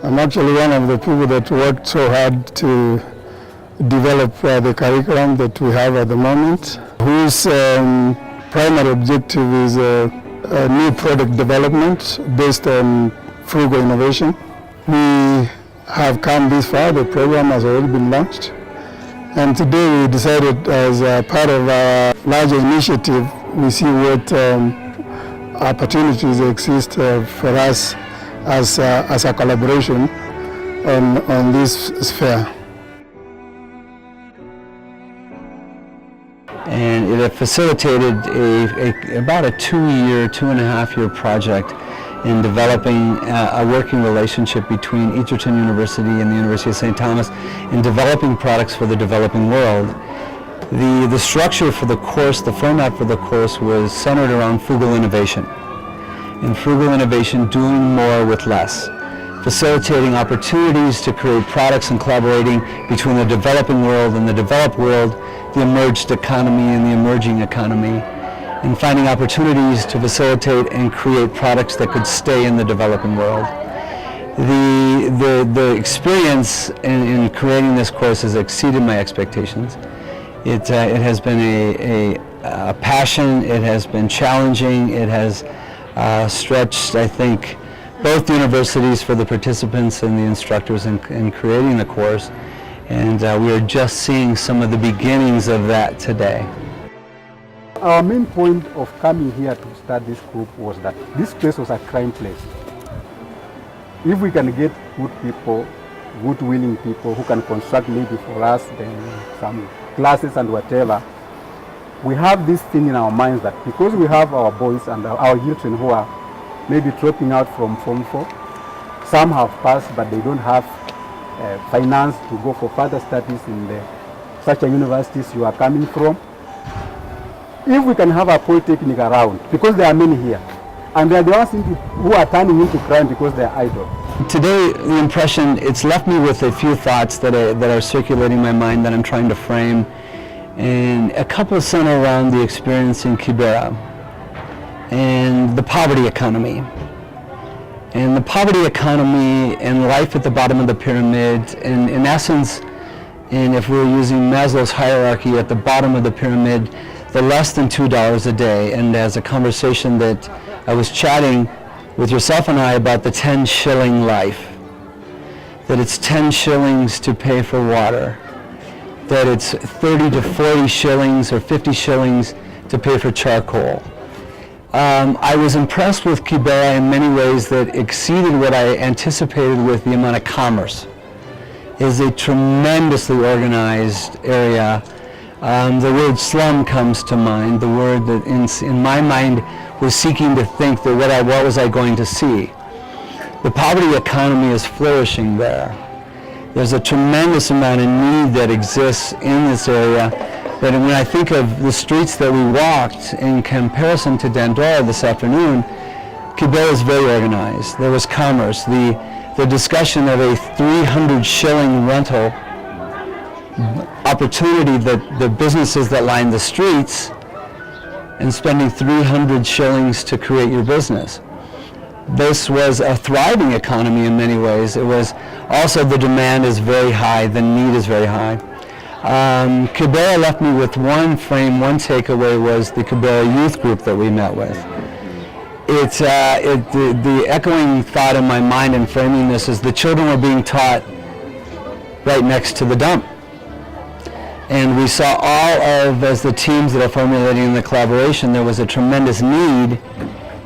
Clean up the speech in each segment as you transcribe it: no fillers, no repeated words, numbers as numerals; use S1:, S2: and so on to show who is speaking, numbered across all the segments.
S1: I'm actually one of the people that worked so hard to develop the curriculum that we have at the moment, whose primary objective is new product development based on frugal innovation. We have come this far. The program has already been launched, and today we decided, as part of our larger initiative, we see what opportunities exist for us as a collaboration on this sphere.
S2: And it facilitated about a 2.5 year project in developing a working relationship between Egerton University and the University of St. Thomas in developing products for the developing world. The structure for the course, the format for the course, was centered around frugal innovation. And frugal innovation, doing more with less, facilitating opportunities to create products and collaborating between the developing world and the developed world, the emerged economy and the emerging economy, and finding opportunities to facilitate and create products that could stay in the developing world. The experience in creating this course has exceeded my expectations. It has been a passion, it has been challenging, it has stretched, I think, both universities for the participants and the instructors in creating the course, and we are just seeing some of the beginnings of that today.
S3: Our main point of coming here to start this group was that this place was a crime place. If we can get good people, good willing people who can construct maybe for us then some classes and whatever, we have this thing in our minds that because we have our boys and our children who are maybe dropping out from Form 4, some have passed but they don't have finance to go for further studies in such a universities you are coming from. If we can have a polytechnic around, because there are many here, and they are the ones who are turning into crime because they are idle.
S2: Today, the impression, it's left me with a few thoughts that are circulating my mind that I'm trying to frame, and a couple center around the experience in Kibera and the poverty economy. And the poverty economy and life at the bottom of the pyramid, and in essence, and if we're using Maslow's hierarchy, at the bottom of the pyramid, the less than $2 a day. And as a conversation that I was chatting with yourself and I about the 10 shilling life, that it's 10 shillings to pay for water, that it's 30 to 40 shillings or 50 shillings to pay for charcoal. I was impressed with Kibera in many ways that exceeded what I anticipated with the amount of commerce. It is a tremendously organized area. The word slum comes to mind, the word that in my mind was seeking to think that what was I going to see. The poverty economy is flourishing there. There's a tremendous amount of need that exists in this area, but when I think of the streets that we walked in comparison to Dandora this afternoon, Kibera is very organized. There was commerce. The discussion of a 300 shilling rental opportunity, that the businesses that line the streets and spending 300 shillings to create your business. This was a thriving economy in many ways. It was also, the demand is very high, the need is very high. Kibera left me with one takeaway was the Kibera youth group that we met with. The echoing thought in my mind in framing this is the children were being taught right next to the dump. And we saw as the teams that are formulating the collaboration, there was a tremendous need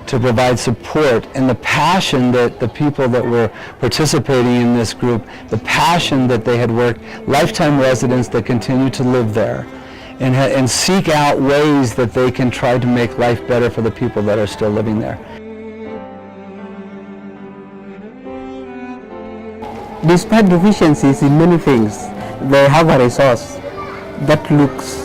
S2: to provide support, and the passion that the people that were participating in this group, the passion that they had worked, lifetime residents that continue to live there, and seek out ways that they can try to make life better for the people that are still living there.
S4: Despite deficiencies in many things, they have a resource that looks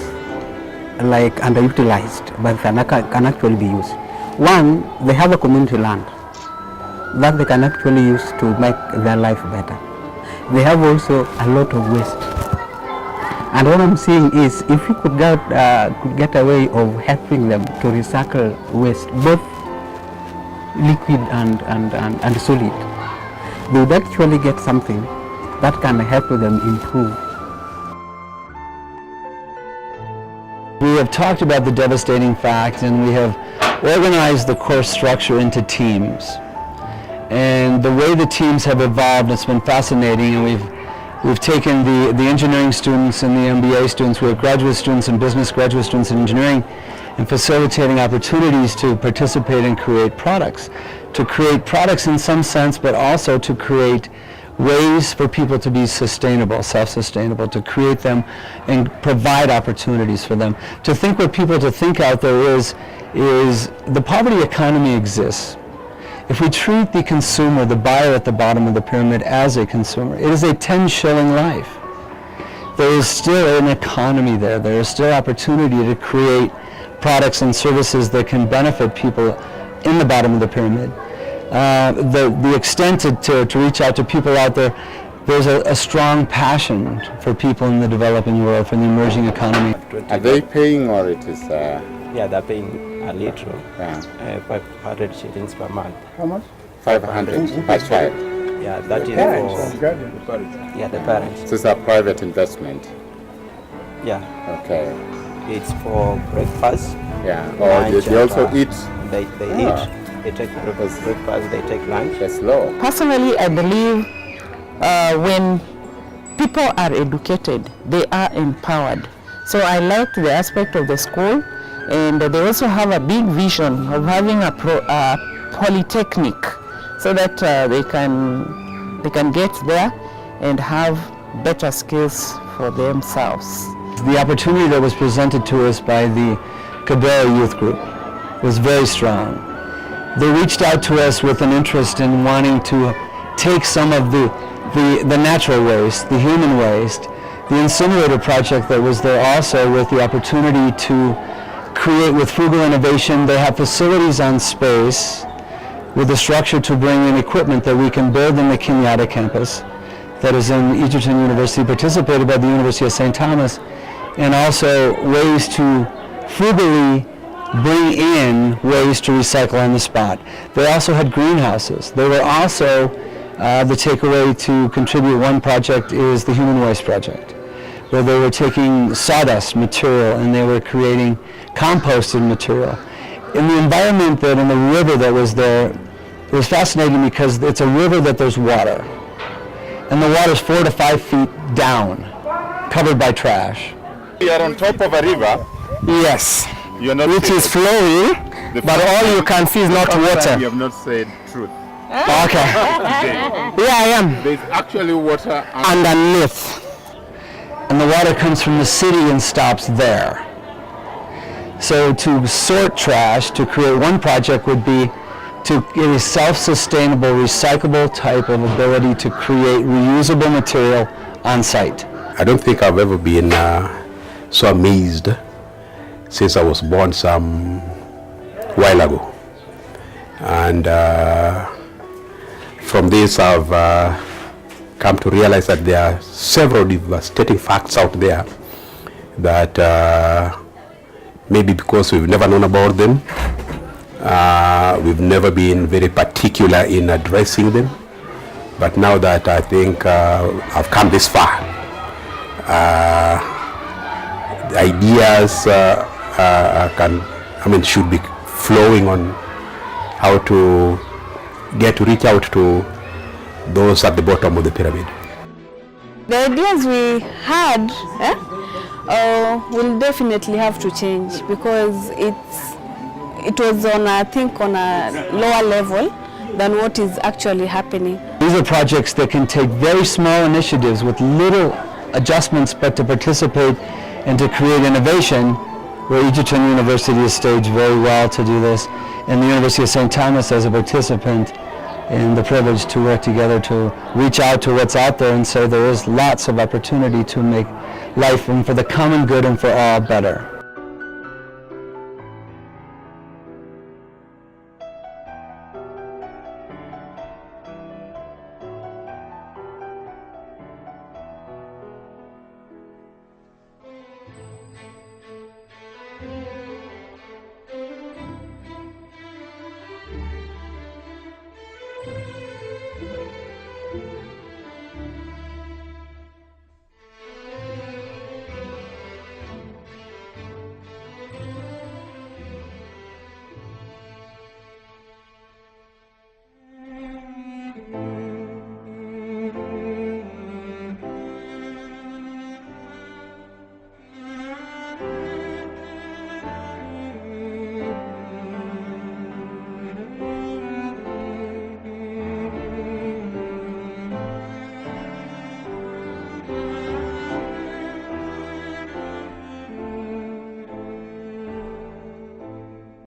S4: like underutilized but can actually be used. One, they have a community land that they can actually use to make their life better. They have also a lot of waste. And what I'm seeing is, if we could get a way of helping them to recycle waste, both liquid and solid, they would actually get something that can help them improve.
S2: We have talked about the devastating fact, and we have organized the course structure into teams. And the way the teams have evolved, it's been fascinating, and we've taken the engineering students and the MBA students, we have graduate students in business, graduate students in engineering, and facilitating opportunities to participate and create products. To create products in some sense, but also to create ways for people to be sustainable, self-sustainable, to create them and provide opportunities for them. To think what people to think out there is the poverty economy exists. If we treat the consumer, the buyer at the bottom of the pyramid, as a consumer, it is a 10-shilling life. There is still an economy there. There is still opportunity to create products and services that can benefit people in the bottom of the pyramid. The extent to reach out to people out there, there's a strong passion for people in the developing world, for the emerging economy.
S5: Are they paying, or it is?
S6: Yeah, they're paying a little,
S5: Yeah.
S6: 500 shillings per month.
S3: How much?
S5: 500 per child.
S6: Yeah, that is for the parents.
S5: So it's a private investment.
S6: Yeah,
S5: Okay.
S6: it's for breakfast.
S5: Yeah. Or
S6: lunch,
S5: they also
S6: and,
S5: eat.
S6: They eat. They take breakfast, they take lunch.
S5: That's low.
S7: Personally, I believe when people are educated, they are empowered. So I like the aspect of the school, and they also have a big vision of having a polytechnic, so that they can get there and have better skills for themselves.
S2: The opportunity that was presented to us by the Kibera Youth Group was very strong. They reached out to us with an interest in wanting to take some of the natural waste, the human waste, the incinerator project that was there also, with the opportunity to create with Frugal innovation. They have facilities on space with the structure to bring in equipment that we can build in the Kenyatta campus that is in Egerton University, participated by the University of St. Thomas, and also ways to frugally bring in ways to recycle on the spot. They also had greenhouses. They were also, the takeaway to contribute one project is the Human Waste Project, where they were taking sawdust material and they were creating composted material. In the environment that, in the river that was there, it was fascinating because it's a river that there's water. And the water's 4 to 5 feet down, covered by trash.
S5: You are on top of a river.
S1: Yes,
S5: You're not.
S1: which is flowing, but all you can see is not water.
S5: You have not said truth.
S1: Okay. Yeah, I am.
S5: There's actually water
S1: Underneath.
S2: And the water comes from the city and stops there. So to sort trash, to create one project would be to get a self-sustainable, recyclable type of ability to create reusable material on site.
S8: I don't think I've ever been so amazed since I was born some while ago. And from this I've come to realize that there are several devastating facts out there that maybe because we've never known about them, we've never been very particular in addressing them. But now that I think I've come this far, the ideas should be flowing on how to reach out to those at the bottom of the pyramid.
S9: The ideas we had will definitely have to change, because it was on a lower level than what is actually happening.
S2: These are projects that can take very small initiatives with little adjustments, but to participate and to create innovation, where Egerton University is staged very well to do this, and the University of St. Thomas as a participant in the privilege to work together to reach out to what's out there and say there is lots of opportunity to make life and for the common good and for all better.